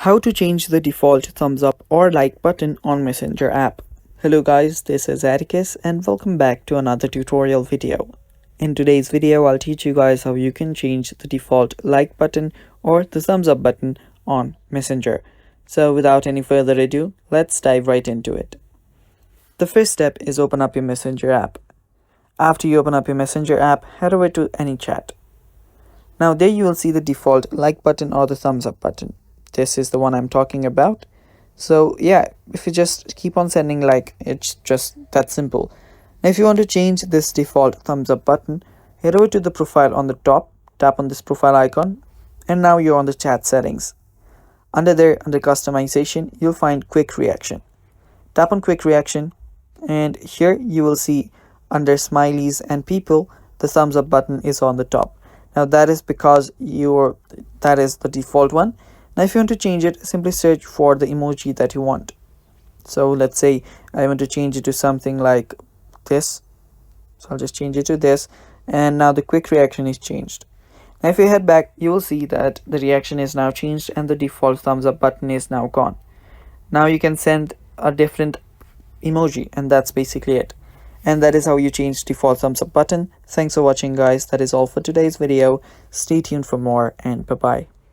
How to change the default thumbs up or like button on Messenger app. Hello guys, this is Atticus and welcome back to another tutorial video. In today's video, I'll teach you guys how you can change the default like button or the thumbs up button on Messenger. So without any further ado, let's dive right into it. The first step is open up your Messenger app. After you open up your Messenger app, head over to any chat. Now there you will see the default like button or the thumbs up button. This is the one I'm talking about. So yeah, if you just keep on sending like, it's just that simple. Now if you want to change this default thumbs up button, head over to the profile on the top, tap on this profile icon, and now you're on the chat settings. Under customization, you'll find quick reaction. Tap on quick reaction, and here you will see under smileys and people, the thumbs up button is on the top. Now that is because that is the default one. Now if you want to change it, simply search for the emoji that you want. So let's say I want to change it to something like this. So I'll just change it to this, and now the quick reaction is changed. Now if you head back, you will see that the reaction is now changed and the default thumbs up button is now gone. Now you can send a different emoji, and that's basically it. And that is how you change default thumbs up button. Thanks for watching guys. That is all for today's video. Stay tuned for more, and bye bye.